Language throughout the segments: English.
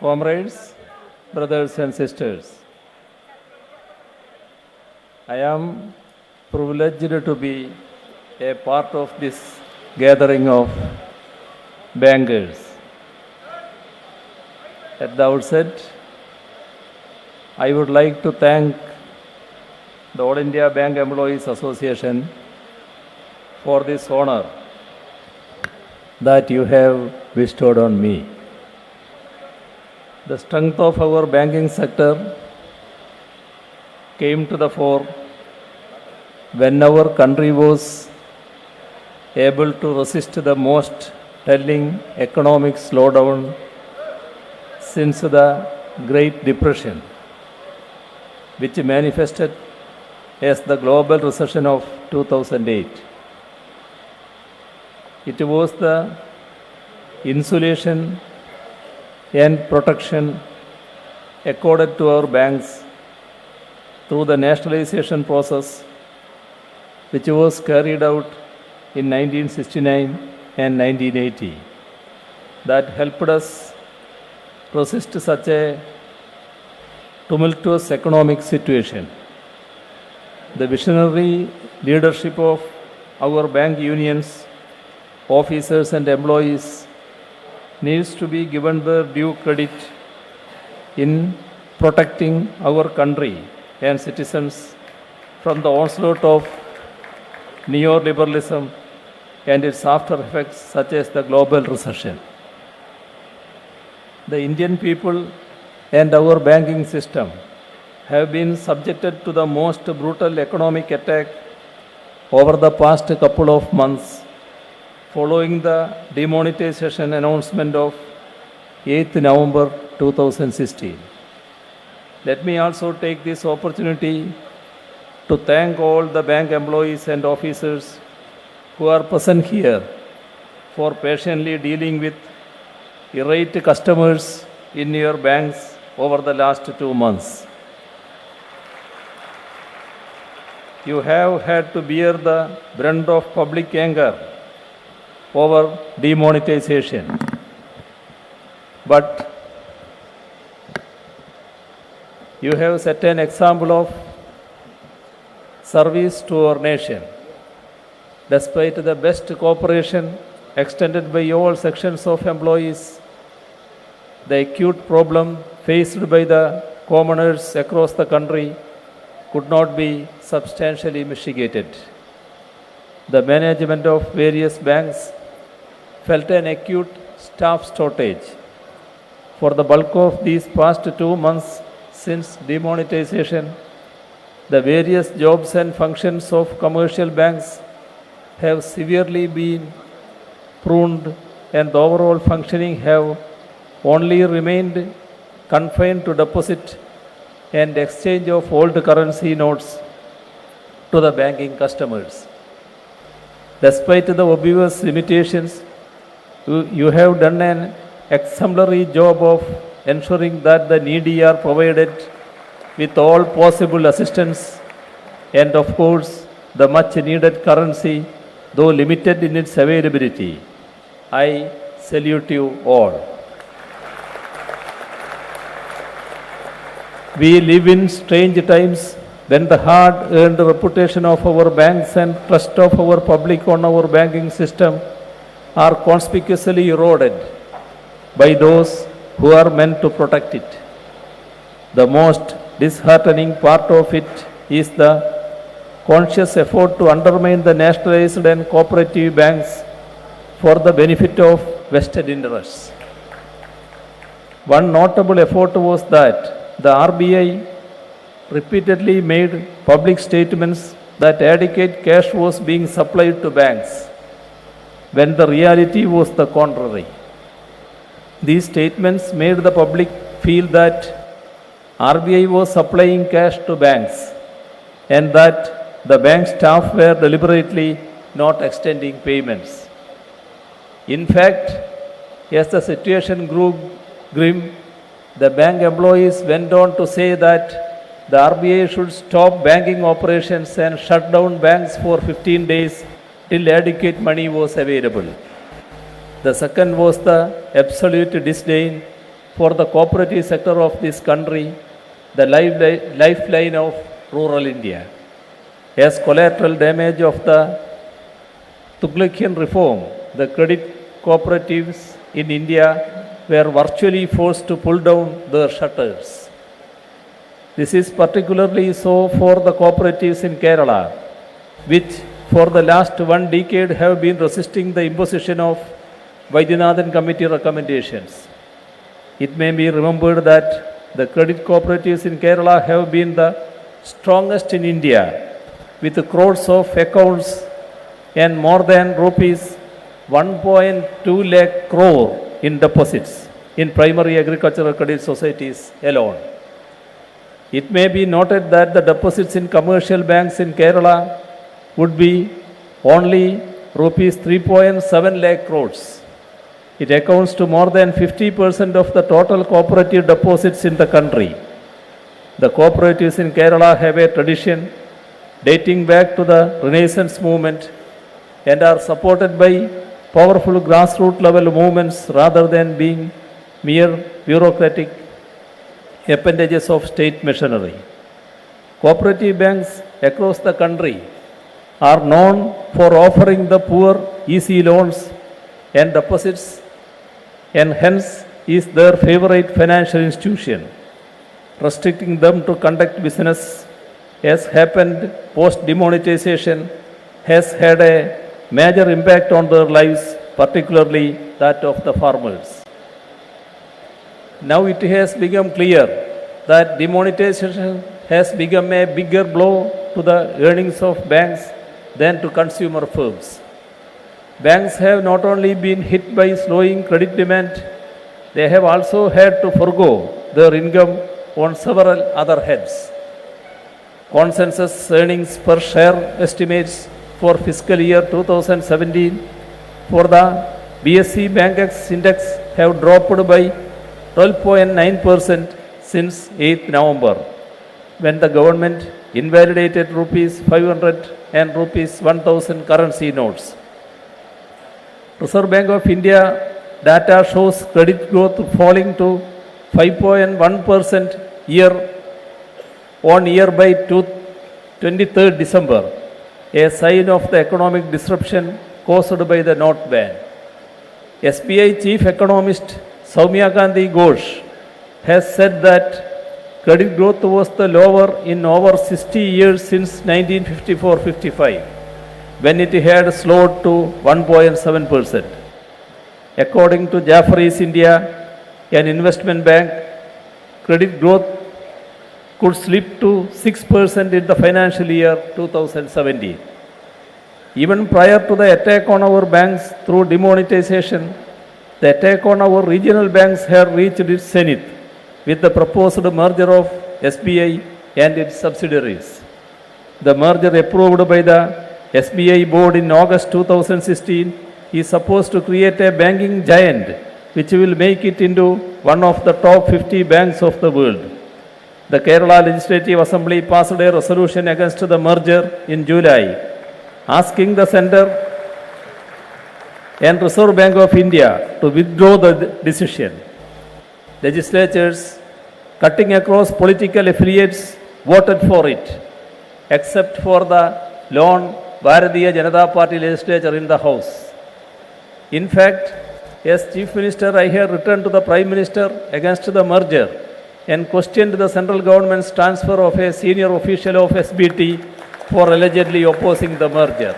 Comrades, brothers and sisters, I am privileged to be a part of this gathering of bankers. At the outset, I would like to thank the All India Bank Employees Association for this honor that you have bestowed on me. The strength of our banking sector came to the fore when our country was able to resist the most telling economic slowdown since the Great Depression, which manifested as the global recession of 2008. It was the insulation and protection accorded to our banks through the nationalization process, which was carried out in 1969 and 1980, that helped us resist such a tumultuous economic situation. The visionary leadership of our bank unions, officers and employees needs to be given the due credit in protecting our country and citizens from the onslaught of neoliberalism and its after effects such as the global recession. The Indian people and our banking system have been subjected to the most brutal economic attack over the past couple of months following the demonetization announcement of 8th November 2016. Let me also take this opportunity to thank all the bank employees and officers who are present here for patiently dealing with irate customers in your banks over the last 2 months. You have had to bear the brunt of public anger over demonetization. But you have set an example of service to our nation. Despite the best cooperation extended by all sections of employees, the acute problem faced by the commoners across the country could not be substantially mitigated. The management of various banks felt an acute staff shortage. For the bulk of these past 2 months since demonetization, the various jobs and functions of commercial banks have severely been pruned, and the overall functioning have only remained confined to deposit and exchange of old currency notes to the banking customers. Despite the obvious limitations, you have done an exemplary job of ensuring that the needy are provided with all possible assistance and, of course, the much needed currency, though limited in its availability. I salute you all. We live in strange times when the hard-earned reputation of our banks and trust of our public on our banking system are conspicuously eroded by those who are meant to protect it. The most disheartening part of it is the conscious effort to undermine the nationalized and cooperative banks for the benefit of vested interests. One notable effort was that the RBI repeatedly made public statements that adequate cash was being supplied to banks, when the reality was the contrary. These statements made the public feel that RBI was supplying cash to banks and that the bank staff were deliberately not extending payments. In fact, as the situation grew grim, the bank employees went on to say that the RBI should stop banking operations and shut down banks for 15 days till adequate money was available. The second was the absolute disdain for the cooperative sector of this country, the lifeline of rural India. As collateral damage of the Tughlaqian reform, the credit cooperatives in India were virtually forced to pull down their shutters. This is particularly so for the cooperatives in Kerala, which for the last 1 decade have been resisting the imposition of Vaidyanathan Committee recommendations. It may be remembered that the credit cooperatives in Kerala have been the strongest in India, with crores of accounts and more than rupees 1.2 lakh crore in deposits in primary agricultural credit societies alone. It may be noted that the deposits in commercial banks in Kerala would be only rupees 3.7 lakh crores. It accounts to more than 50% of the total cooperative deposits in the country. The cooperatives in Kerala have a tradition dating back to the Renaissance movement and are supported by powerful grassroots level movements rather than being mere bureaucratic appendages of state machinery. Cooperative banks across the country are known for offering the poor easy loans and deposits, and hence is their favorite financial institution. Restricting them to conduct business, as happened post demonetization, has had a major impact on their lives, particularly that of the farmers. Now it has become clear that demonetization has become a bigger blow to the earnings of banks than to consumer firms. Banks have not only been hit by slowing credit demand, they have also had to forgo their income on several other heads. Consensus earnings per share estimates for fiscal year 2017 for the BSE BankX index have dropped by 12.9% since 8th November, when the government invalidated rupees 500 and rupees 1000 currency notes. Reserve Bank of India data shows credit growth falling to 5.1% year on year by 23rd December, a sign of the economic disruption caused by the note ban. SBI Chief Economist Soumya Gandhi Ghosh has said that credit growth was the lower in over 60 years since 1954-55, when it had slowed to 1.7%. According to Jefferies India, an investment bank, credit growth could slip to 6% in the financial year 2017. Even prior to the attack on our banks through demonetization, the attack on our regional banks had reached its zenith with the proposed merger of SBI and its subsidiaries. The merger approved by the SBI board in August 2016 is supposed to create a banking giant which will make it into one of the top 50 banks of the world. The Kerala Legislative Assembly passed a resolution against the merger in July, asking the Centre and Reserve Bank of India to withdraw the decision. Legislatures cutting across political affiliates voted for it, except for the lone Bharatiya Janata Party legislature in the House. In fact, as Chief Minister, I have written to the Prime Minister against the merger and questioned the central government's transfer of a senior official of SBT for allegedly opposing the merger.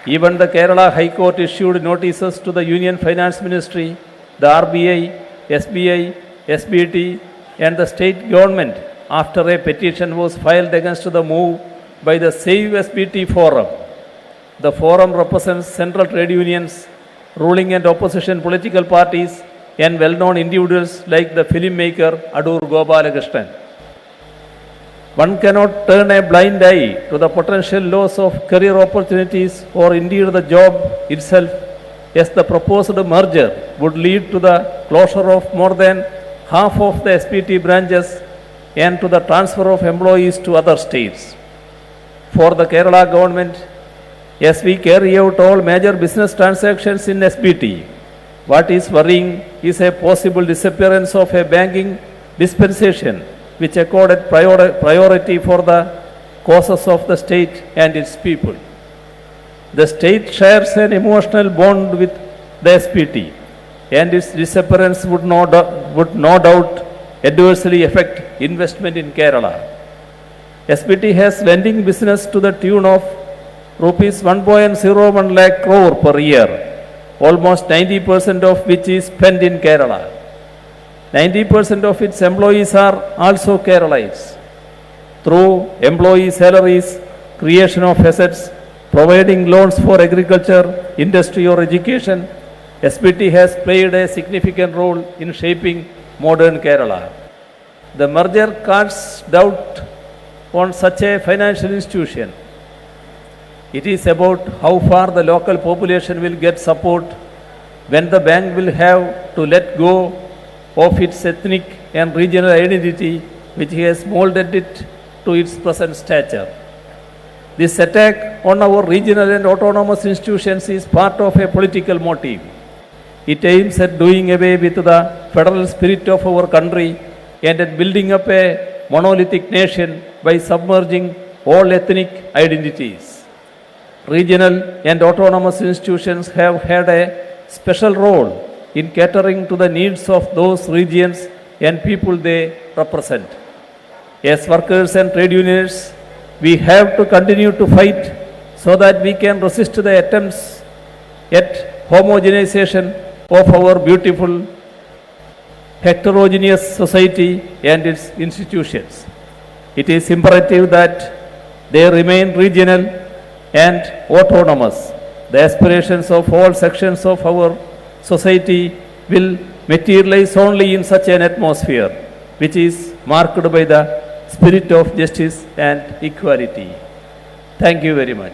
Even the Kerala High Court issued notices to the Union Finance Ministry, the RBI, SBI, SBT and the state government after a petition was filed against the move by the Save SBT Forum. The forum represents central trade unions, ruling and opposition political parties and well-known individuals like the filmmaker Adur Gopalakrishnan. One cannot turn a blind eye to the potential loss of career opportunities or indeed the job itself, as the proposed merger would lead to the closure of more than half of the SBT branches and to the transfer of employees to other states. For the Kerala government, as we carry out all major business transactions in SBT, What is worrying is a possible disappearance of a banking dispensation which accorded priority for the causes of the state and its people. The state shares an emotional bond with the SPT, and its disappearance would no doubt adversely affect investment in Kerala. SPT has lending business to the tune of rupees 1.01 lakh crore per year, almost 90% of which is spent in Kerala. 90% of its employees are also Keralites. Through employee salaries, creation of assets, providing loans for agriculture, industry or education, SPT has played a significant role in shaping modern Kerala. The merger casts doubt on such a financial institution. It is about how far the local population will get support when the bank will have to let go of its ethnic and regional identity which has molded it to its present stature. This attack on our regional and autonomous institutions is part of a political motive. It aims at doing away with the federal spirit of our country and at building up a monolithic nation by submerging all ethnic identities. Regional and autonomous institutions have had a special role in catering to the needs of those regions and people they represent. As workers and trade unions, we have to continue to fight so that we can resist the attempts at homogenization of our beautiful heterogeneous society and its institutions. It is imperative that they remain regional and autonomous. The aspirations of all sections of our society will materialize only in such an atmosphere which is marked by the spirit of justice and equality. Thank you very much.